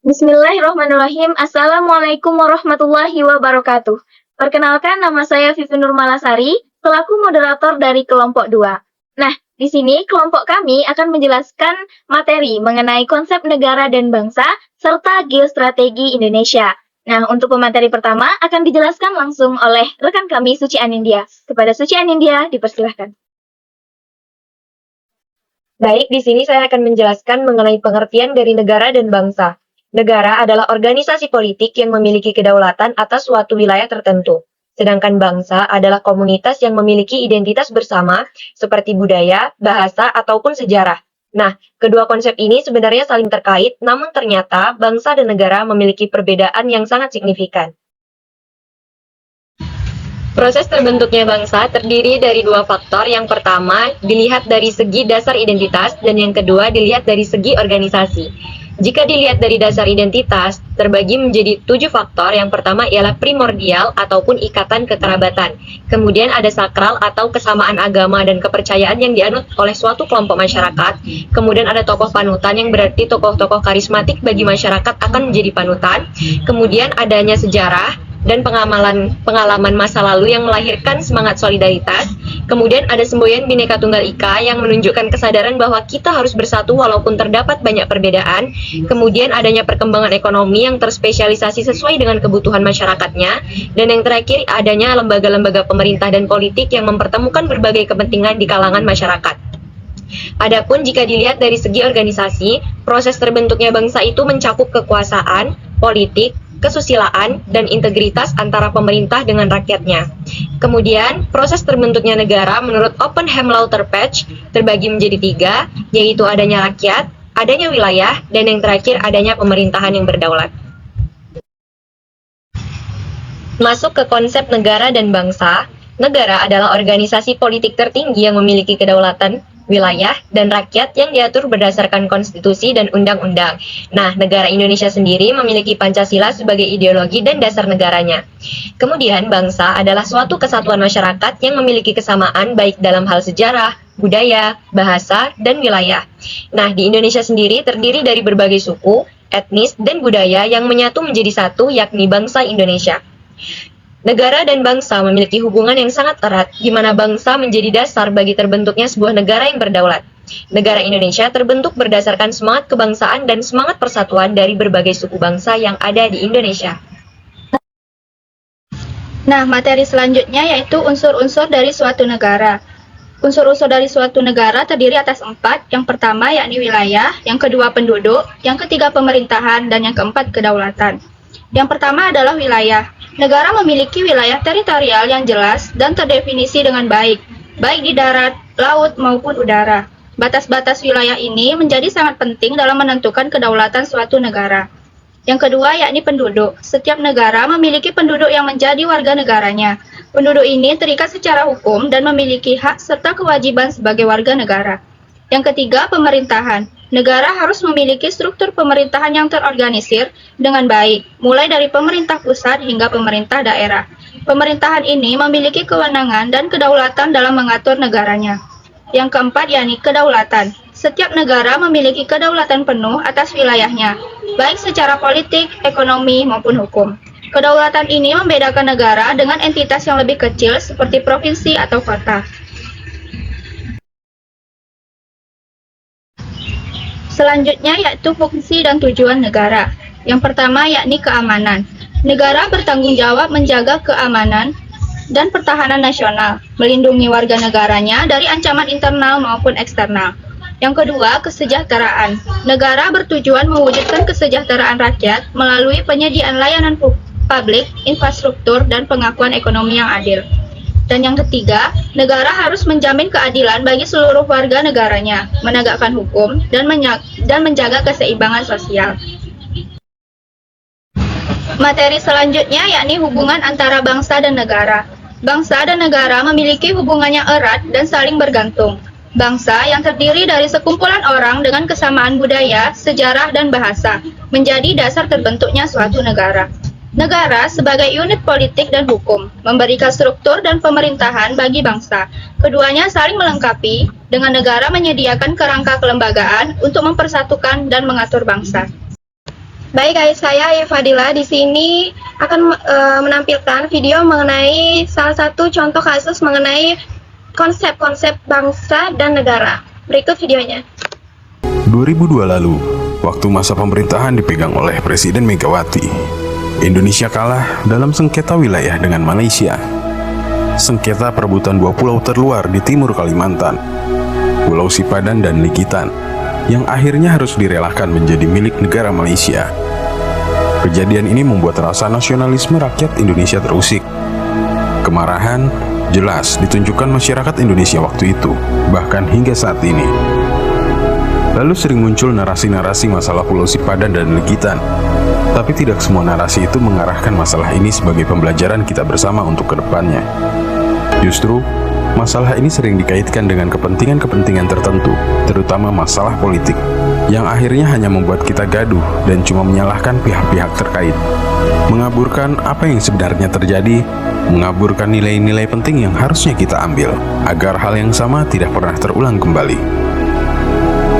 Bismillahirrahmanirrahim. Assalamualaikum warahmatullahi wabarakatuh. Perkenalkan, nama saya Vivi Nurmalasari, selaku moderator dari kelompok 2. Nah, di sini kelompok kami akan menjelaskan materi mengenai konsep negara dan bangsa serta geostrategi Indonesia. Nah, untuk pemateri pertama akan dijelaskan langsung oleh rekan kami Suci Anindya. Kepada Suci Anindya, dipersilahkan. Baik, di sini saya akan menjelaskan mengenai pengertian dari negara dan bangsa. Negara adalah organisasi politik yang memiliki kedaulatan atas suatu wilayah tertentu. Sedangkan bangsa adalah komunitas yang memiliki identitas bersama, seperti budaya, bahasa, ataupun sejarah. Nah, kedua konsep ini sebenarnya saling terkait, namun ternyata bangsa dan negara memiliki perbedaan yang sangat signifikan. Proses terbentuknya bangsa terdiri dari dua faktor. Yang pertama, dilihat dari segi dasar identitas, dan yang kedua, dilihat dari segi organisasi. Jika dilihat dari dasar identitas, terbagi menjadi 7 faktor. Yang pertama ialah primordial ataupun ikatan kekerabatan. Kemudian ada sakral atau kesamaan agama dan kepercayaan yang dianut oleh suatu kelompok masyarakat. Kemudian ada tokoh panutan yang berarti tokoh-tokoh karismatik bagi masyarakat akan menjadi panutan. Kemudian adanya sejarah dan pengalaman masa lalu yang melahirkan semangat solidaritas. Kemudian ada semboyan Bhinneka Tunggal Ika yang menunjukkan kesadaran bahwa kita harus bersatu walaupun terdapat banyak perbedaan. Kemudian adanya perkembangan ekonomi yang terspesialisasi sesuai dengan kebutuhan masyarakatnya. Dan yang terakhir adanya lembaga-lembaga pemerintah dan politik yang mempertemukan berbagai kepentingan di kalangan masyarakat. Adapun jika dilihat dari segi organisasi, proses terbentuknya bangsa itu mencakup kekuasaan, politik, kesusilaan, dan integritas antara pemerintah dengan rakyatnya. Kemudian, proses terbentuknya negara menurut Oppenheim Lauterpacht terbagi menjadi 3, yaitu adanya rakyat, adanya wilayah, dan yang terakhir adanya pemerintahan yang berdaulat. Masuk ke konsep negara dan bangsa, negara adalah organisasi politik tertinggi yang memiliki kedaulatan, wilayah, dan rakyat yang diatur berdasarkan konstitusi dan undang-undang. Nah, negara Indonesia sendiri memiliki Pancasila sebagai ideologi dan dasar negaranya. Kemudian, bangsa adalah suatu kesatuan masyarakat yang memiliki kesamaan baik dalam hal sejarah, budaya, bahasa, dan wilayah. Nah, di Indonesia sendiri terdiri dari berbagai suku, etnis, dan budaya yang menyatu menjadi satu, yakni bangsa Indonesia. Negara dan bangsa memiliki hubungan yang sangat erat, di mana bangsa menjadi dasar bagi terbentuknya sebuah negara yang berdaulat. Negara Indonesia terbentuk berdasarkan semangat kebangsaan dan semangat persatuan dari berbagai suku bangsa yang ada di Indonesia. Nah, materi selanjutnya yaitu unsur-unsur dari suatu negara. Unsur-unsur dari suatu negara terdiri atas 4. Yang pertama yakni wilayah, yang kedua penduduk, yang ketiga pemerintahan, dan yang keempat kedaulatan. Yang pertama adalah wilayah. Negara memiliki wilayah teritorial yang jelas dan terdefinisi dengan baik di darat, laut, maupun udara. Batas-batas wilayah ini menjadi sangat penting dalam menentukan kedaulatan suatu negara. Yang kedua yakni penduduk. Setiap negara memiliki penduduk yang menjadi warga negaranya. Penduduk ini terikat secara hukum dan memiliki hak serta kewajiban sebagai warga negara. Yang ketiga, pemerintahan. Negara harus memiliki struktur pemerintahan yang terorganisir dengan baik, mulai dari pemerintah pusat hingga pemerintah daerah. Pemerintahan ini memiliki kewenangan dan kedaulatan dalam mengatur negaranya. Yang keempat yakni kedaulatan. Setiap negara memiliki kedaulatan penuh atas wilayahnya, baik secara politik, ekonomi, maupun hukum. Kedaulatan ini membedakan negara dengan entitas yang lebih kecil seperti provinsi atau kota. Selanjutnya yaitu fungsi dan tujuan negara. Yang pertama yakni keamanan. Negara bertanggung jawab menjaga keamanan dan pertahanan nasional, melindungi warga negaranya dari ancaman internal maupun eksternal. Yang kedua, kesejahteraan. Negara bertujuan mewujudkan kesejahteraan rakyat melalui penyediaan layanan publik, infrastruktur, dan pengakuan ekonomi yang adil. Dan yang ketiga, negara harus menjamin keadilan bagi seluruh warga negaranya, menegakkan hukum, dan menjaga keseimbangan sosial. Materi selanjutnya yakni hubungan antara bangsa dan negara. Bangsa dan negara memiliki hubungannya erat dan saling bergantung. Bangsa yang terdiri dari sekumpulan orang dengan kesamaan budaya, sejarah, dan bahasa menjadi dasar terbentuknya suatu negara. Negara sebagai unit politik dan hukum, memberikan struktur dan pemerintahan bagi bangsa. Keduanya saling melengkapi, dengan negara menyediakan kerangka kelembagaan untuk mempersatukan dan mengatur bangsa. Baik, guys, saya Fadila di sini akan menampilkan video mengenai salah satu contoh kasus mengenai konsep-konsep bangsa dan negara. Berikut videonya. 2002 lalu, waktu masa pemerintahan dipegang oleh Presiden Megawati, Indonesia kalah dalam sengketa wilayah dengan Malaysia. Sengketa perebutan dua pulau terluar di timur Kalimantan, Pulau Sipadan dan Ligitan, yang akhirnya harus direlakan menjadi milik negara Malaysia. Kejadian ini membuat rasa nasionalisme rakyat Indonesia terusik. Kemarahan jelas ditunjukkan masyarakat Indonesia waktu itu, bahkan hingga saat ini. Lalu sering muncul narasi-narasi masalah Pulau Sipadan dan Ligitan, tapi tidak semua narasi itu mengarahkan masalah ini sebagai pembelajaran kita bersama untuk kedepannya. Justru, masalah ini sering dikaitkan dengan kepentingan-kepentingan tertentu, terutama masalah politik, yang akhirnya hanya membuat kita gaduh dan cuma menyalahkan pihak-pihak terkait, mengaburkan apa yang sebenarnya terjadi, mengaburkan nilai-nilai penting yang harusnya kita ambil, agar hal yang sama tidak pernah terulang kembali.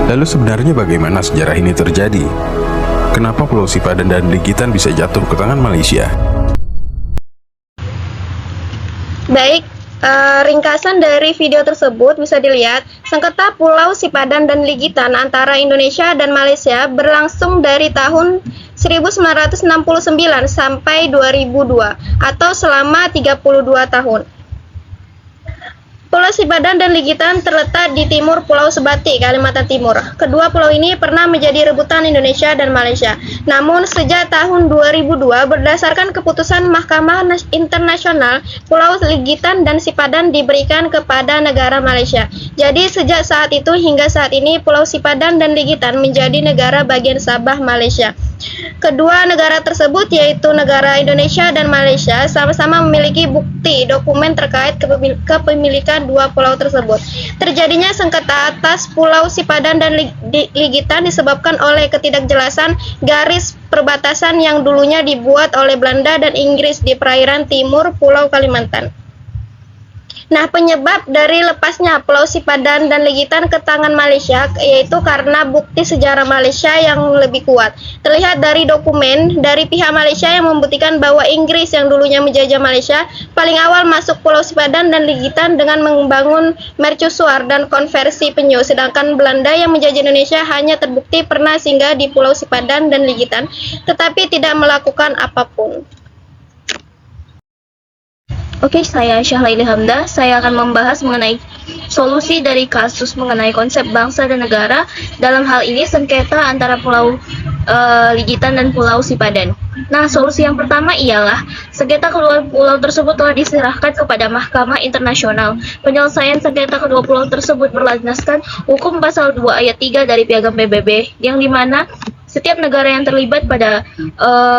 Lalu sebenarnya bagaimana sejarah ini terjadi? Kenapa Pulau Sipadan dan Ligitan bisa jatuh ke tangan Malaysia? Baik, ringkasan dari video tersebut bisa dilihat, sengketa Pulau Sipadan dan Ligitan antara Indonesia dan Malaysia berlangsung dari tahun 1969 sampai 2002 atau selama 32 tahun. Pulau Sipadan dan Ligitan terletak di timur Pulau Sebatik, Kalimantan Timur. Kedua pulau ini pernah menjadi rebutan Indonesia dan Malaysia. Namun sejak tahun 2002 berdasarkan keputusan Mahkamah Internasional, Pulau Ligitan dan Sipadan diberikan kepada negara Malaysia. Jadi sejak saat itu hingga saat ini Pulau Sipadan dan Ligitan menjadi negara bagian Sabah Malaysia. Kedua negara tersebut yaitu negara Indonesia dan Malaysia sama-sama memiliki bukti dokumen terkait kepemilikan dua pulau tersebut. Terjadinya sengketa atas Pulau Sipadan dan Ligitan disebabkan oleh ketidakjelasan garis perbatasan yang dulunya dibuat oleh Belanda dan Inggris di perairan timur Pulau Kalimantan. Nah, penyebab dari lepasnya Pulau Sipadan dan Ligitan ke tangan Malaysia yaitu karena bukti sejarah Malaysia yang lebih kuat. Terlihat dari dokumen dari pihak Malaysia yang membuktikan bahwa Inggris yang dulunya menjajah Malaysia paling awal masuk Pulau Sipadan dan Ligitan dengan membangun mercusuar dan konversi penyu, sedangkan Belanda yang menjajah Indonesia hanya terbukti pernah singgah di Pulau Sipadan dan Ligitan tetapi tidak melakukan apapun. Oke, saya Syahlaili Hamdah. Saya akan membahas mengenai solusi dari kasus mengenai konsep bangsa dan negara. Dalam hal ini sengketa antara Pulau Ligitan dan Pulau Sipadan. Nah, solusi yang pertama ialah sengketa kedua pulau tersebut telah diserahkan kepada Mahkamah Internasional. Penyelesaian sengketa kedua pulau tersebut berlandaskan hukum pasal 2 ayat 3 dari Piagam PBB, yang dimana setiap negara yang terlibat pada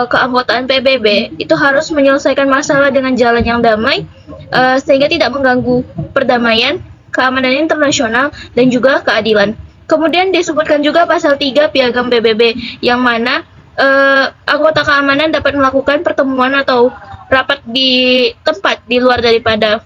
keanggotaan PBB itu harus menyelesaikan masalah dengan jalan yang damai, sehingga tidak mengganggu perdamaian, keamanan internasional, dan juga keadilan. Kemudian disebutkan juga pasal 3 Piagam PBB, yang mana anggota keamanan dapat melakukan pertemuan atau rapat di tempat di luar daripada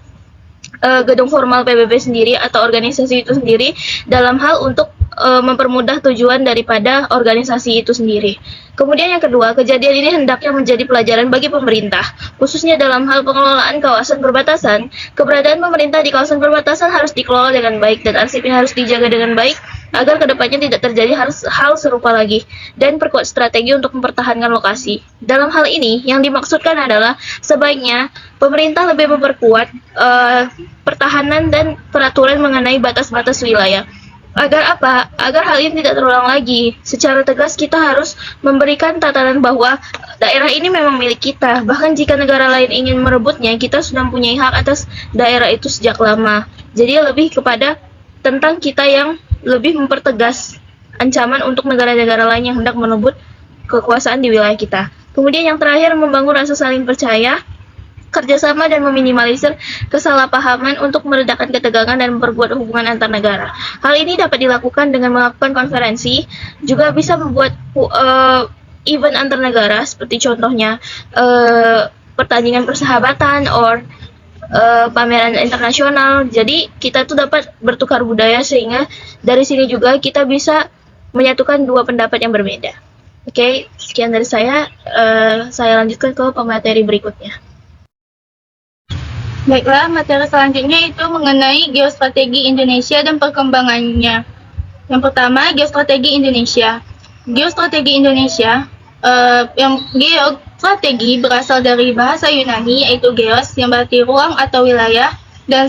gedung formal PBB sendiri atau organisasi itu sendiri dalam hal untuk mempermudah tujuan daripada organisasi itu sendiri. Kemudian yang kedua, kejadian ini hendaknya menjadi pelajaran bagi pemerintah, khususnya dalam hal pengelolaan kawasan perbatasan. Keberadaan pemerintah di kawasan perbatasan harus dikelola dengan baik dan arsipnya harus dijaga dengan baik agar kedepannya tidak terjadi hal serupa lagi, dan perkuat strategi untuk mempertahankan lokasi. Dalam hal ini, yang dimaksudkan adalah sebaiknya pemerintah lebih memperkuat pertahanan dan peraturan mengenai batas-batas wilayah. Agar apa? Agar hal ini tidak terulang lagi. Secara tegas kita harus memberikan tatanan bahwa daerah ini memang milik kita. Bahkan jika negara lain ingin merebutnya, kita sudah mempunyai hak atas daerah itu sejak lama. Jadi lebih kepada tentang kita yang lebih mempertegas ancaman untuk negara-negara lain yang hendak merebut kekuasaan di wilayah kita. Kemudian yang terakhir, membangun rasa saling percaya, kerjasama dan meminimalisir kesalahpahaman untuk meredakan ketegangan dan memperkuat hubungan antar negara. Hal ini dapat dilakukan dengan melakukan konferensi, juga bisa membuat event antar negara seperti contohnya pertandingan persahabatan or pameran internasional. Jadi kita tuh dapat bertukar budaya, sehingga dari sini juga kita bisa menyatukan dua pendapat yang berbeda. Oke, sekian dari saya. Saya lanjutkan ke pemateri berikutnya. Baiklah, materi selanjutnya itu mengenai geostrategi Indonesia dan perkembangannya. Yang pertama, geostrategi Indonesia. Geostrategi Indonesia, geostrategi berasal dari bahasa Yunani yaitu geos yang berarti ruang atau wilayah dan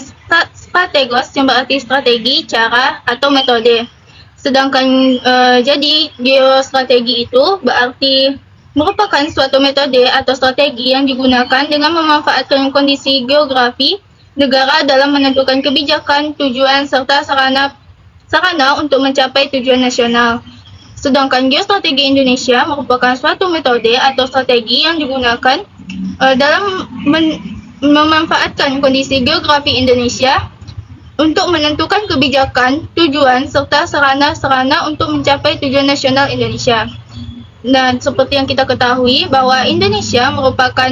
strategos yang berarti strategi, cara atau metode. Sedangkan jadi geostrategi itu berarti merupakan suatu metode atau strategi yang digunakan dengan memanfaatkan kondisi geografi negara dalam menentukan kebijakan, tujuan, serta sarana untuk mencapai tujuan nasional. Sedangkan geostrategi Indonesia merupakan suatu metode atau strategi yang digunakan dalam memanfaatkan kondisi geografi Indonesia untuk menentukan kebijakan, tujuan, serta sarana untuk mencapai tujuan nasional Indonesia. Dan seperti yang kita ketahui bahwa Indonesia merupakan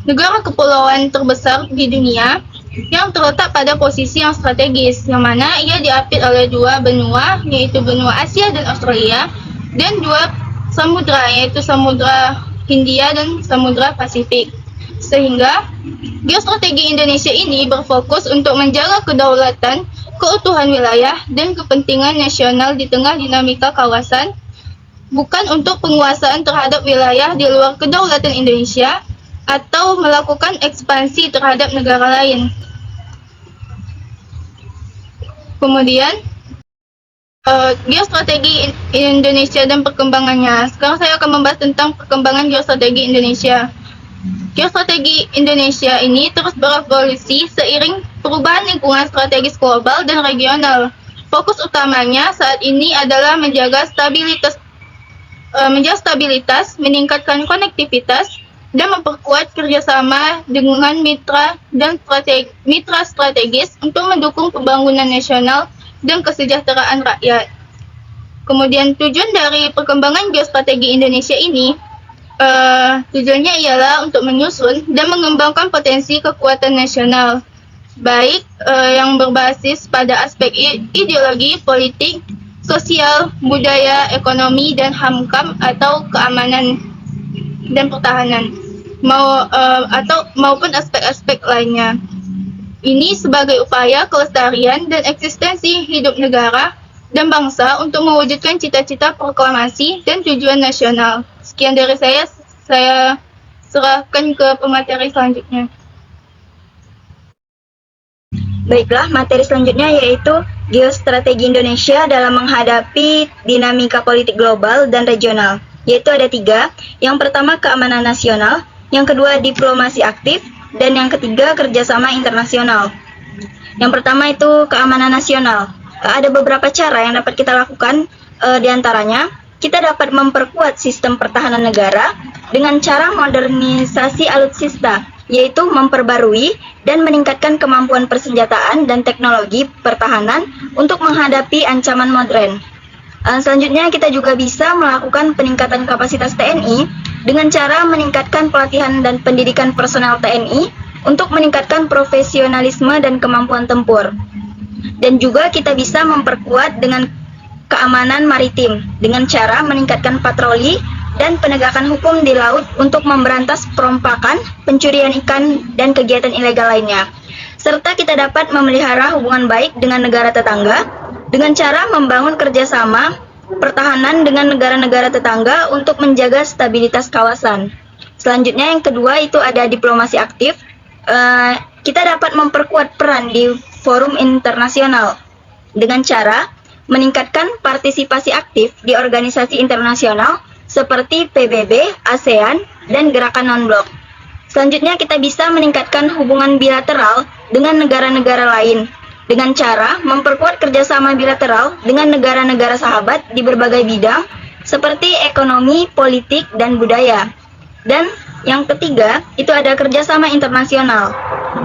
negara kepulauan terbesar di dunia yang terletak pada posisi yang strategis, yang mana ia diapit oleh dua benua, yaitu benua Asia dan Australia, dan dua samudra, yaitu Samudra Hindia dan Samudra Pasifik. Sehingga geostrategi Indonesia ini berfokus untuk menjaga kedaulatan, keutuhan wilayah, dan kepentingan nasional di tengah dinamika kawasan, bukan untuk penguasaan terhadap wilayah di luar kedaulatan Indonesia atau melakukan ekspansi terhadap negara lain. Kemudian, geostrategi Indonesia dan perkembangannya. Sekarang saya akan membahas tentang perkembangan geostrategi Indonesia. Geostrategi Indonesia ini terus berevolusi seiring perubahan lingkungan strategis global dan regional. Fokus utamanya saat ini adalah menjaga stabilitas, meningkatkan konektivitas, dan memperkuat kerjasama dengan mitra strategis untuk mendukung pembangunan nasional dan kesejahteraan rakyat. Kemudian tujuan dari perkembangan geostrategi Indonesia ini, tujuannya ialah untuk menyusun dan mengembangkan potensi kekuatan nasional, baik yang berbasis pada aspek ideologi, politik, sosial, budaya, ekonomi, dan HAMKAM atau keamanan dan pertahanan, maupun aspek-aspek lainnya. Ini sebagai upaya kelestarian dan eksistensi hidup negara dan bangsa untuk mewujudkan cita-cita proklamasi dan tujuan nasional. Sekian dari saya serahkan ke pemateri selanjutnya. Baiklah, materi selanjutnya yaitu geostrategi Indonesia dalam menghadapi dinamika politik global dan regional, yaitu ada 3. Yang pertama, keamanan nasional, yang kedua, diplomasi aktif, dan yang ketiga, kerjasama internasional. Yang pertama itu keamanan nasional. Ada beberapa cara yang dapat kita lakukan, diantaranya kita dapat memperkuat sistem pertahanan negara dengan cara modernisasi alutsista, yaitu memperbarui dan meningkatkan kemampuan persenjataan dan teknologi pertahanan untuk menghadapi ancaman modern. Selanjutnya kita juga bisa melakukan peningkatan kapasitas TNI dengan cara meningkatkan pelatihan dan pendidikan personel TNI untuk meningkatkan profesionalisme dan kemampuan tempur. Dan juga kita bisa memperkuat dengan keamanan maritim dengan cara meningkatkan patroli dan penegakan hukum di laut untuk memberantas perompakan, pencurian ikan, dan kegiatan ilegal lainnya. Serta kita dapat memelihara hubungan baik dengan negara tetangga dengan cara membangun kerjasama pertahanan dengan negara-negara tetangga untuk menjaga stabilitas kawasan. Selanjutnya yang kedua itu ada diplomasi aktif. Kita dapat memperkuat peran di forum internasional dengan cara meningkatkan partisipasi aktif di organisasi internasional seperti PBB, ASEAN, dan gerakan non-blok. Selanjutnya kita bisa meningkatkan hubungan bilateral dengan negara-negara lain dengan cara memperkuat kerjasama bilateral dengan negara-negara sahabat di berbagai bidang seperti ekonomi, politik, dan budaya. Dan yang ketiga itu ada kerjasama internasional.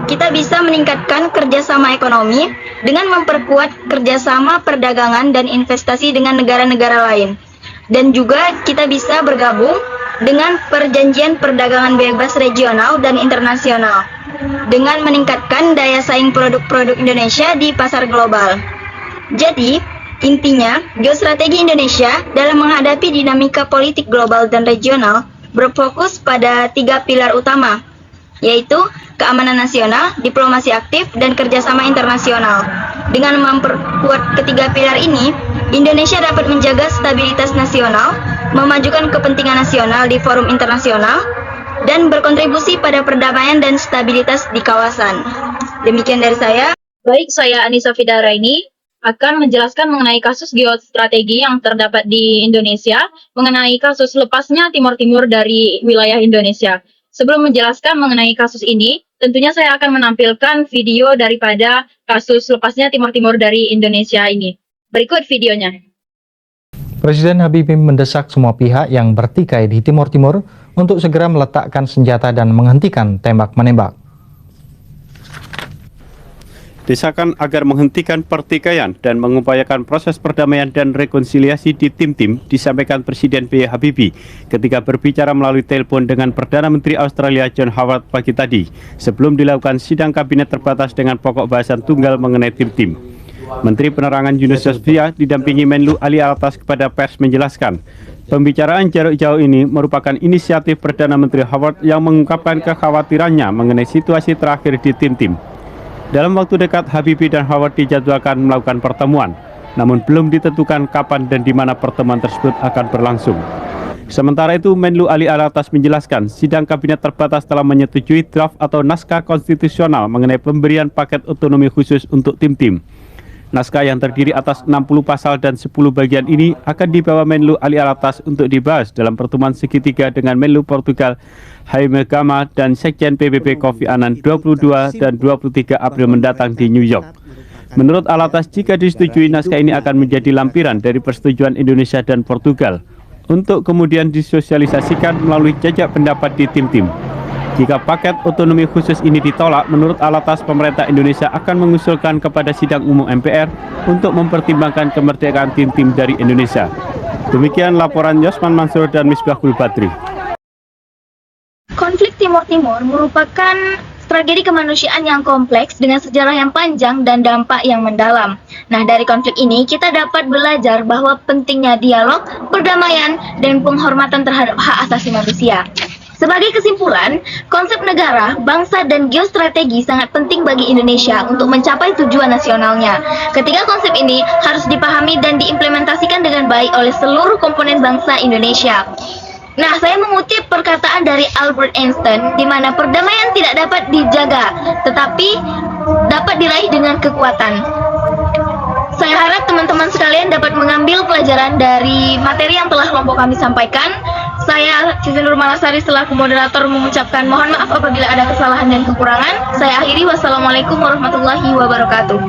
Kita bisa meningkatkan kerjasama ekonomi dengan memperkuat kerjasama perdagangan dan investasi dengan negara-negara lain. Dan juga kita bisa bergabung dengan perjanjian perdagangan bebas regional dan internasional dengan meningkatkan daya saing produk-produk Indonesia di pasar global. Jadi, Intinya, geostrategi Indonesia dalam menghadapi dinamika politik global dan regional berfokus pada 3 pilar utama, yaitu keamanan nasional, diplomasi aktif, dan kerjasama internasional. Dengan memperkuat ketiga pilar ini, Indonesia dapat menjaga stabilitas nasional, memajukan kepentingan nasional di forum internasional, dan berkontribusi pada perdamaian dan stabilitas di kawasan. Demikian dari saya. Baik, saya Anissa Fidaraini akan menjelaskan mengenai kasus geostrategi yang terdapat di Indonesia, mengenai kasus lepasnya Timor Timur dari wilayah Indonesia. Sebelum menjelaskan mengenai kasus ini, tentunya saya akan menampilkan video daripada kasus lepasnya Timor Timur dari Indonesia ini. Berikut videonya. Presiden Habibie mendesak semua pihak yang bertikai di Timor Timur untuk segera meletakkan senjata dan menghentikan tembak-menembak. Desakan agar menghentikan pertikaian dan mengupayakan proses perdamaian dan rekonsiliasi di tim-tim disampaikan Presiden B. Habibie ketika berbicara melalui telepon dengan Perdana Menteri Australia John Howard pagi tadi sebelum dilakukan sidang kabinet terbatas dengan pokok bahasan tunggal mengenai tim-tim. Menteri Penerangan Yunus Yosvia didampingi Menlu Ali Alatas kepada pers menjelaskan, pembicaraan jarak jauh ini merupakan inisiatif Perdana Menteri Howard yang mengungkapkan kekhawatirannya mengenai situasi terakhir di tim-tim. Dalam waktu dekat, Habibie dan Howard dijadwalkan melakukan pertemuan, namun belum ditentukan kapan dan di mana pertemuan tersebut akan berlangsung. Sementara itu, Menlu Ali Alatas menjelaskan, sidang kabinet terbatas telah menyetujui draft atau naskah konstitusional mengenai pemberian paket otonomi khusus untuk tim-tim. Naskah yang terdiri atas 60 pasal dan 10 bagian ini akan dibawa Menlu Ali Alatas untuk dibahas dalam pertemuan segitiga dengan Menlu Portugal Jaime Gama dan Sekjen PBB Kofi Annan 22 dan 23 April mendatang di New York. Menurut Alatas, jika disetujui, naskah ini akan menjadi lampiran dari persetujuan Indonesia dan Portugal untuk kemudian disosialisasikan melalui jajak pendapat di tim-tim. Jika paket otonomi khusus ini ditolak, menurut Alatas, pemerintah Indonesia akan mengusulkan kepada sidang umum MPR untuk mempertimbangkan kemerdekaan tim-tim dari Indonesia. Demikian laporan Yosman Mansur dan Misbahul Badri. Konflik Timor Timur merupakan tragedi kemanusiaan yang kompleks dengan sejarah yang panjang dan dampak yang mendalam. Nah, dari konflik ini kita dapat belajar bahwa pentingnya dialog, perdamaian, dan penghormatan terhadap hak asasi manusia. Sebagai kesimpulan, konsep negara, bangsa, dan geostrategi sangat penting bagi Indonesia untuk mencapai tujuan nasionalnya. Ketiga konsep ini harus dipahami dan diimplementasikan dengan baik oleh seluruh komponen bangsa Indonesia. Nah, saya mengutip perkataan dari Albert Einstein, di mana perdamaian tidak dapat dijaga, tetapi dapat diraih dengan kekuatan. Saya harap teman-teman sekalian dapat mengambil pelajaran dari materi yang telah kelompok kami sampaikan. Saya, Vivi Nurmalasari, selaku moderator mengucapkan mohon maaf apabila ada kesalahan dan kekurangan. Saya akhiri, wassalamualaikum warahmatullahi wabarakatuh.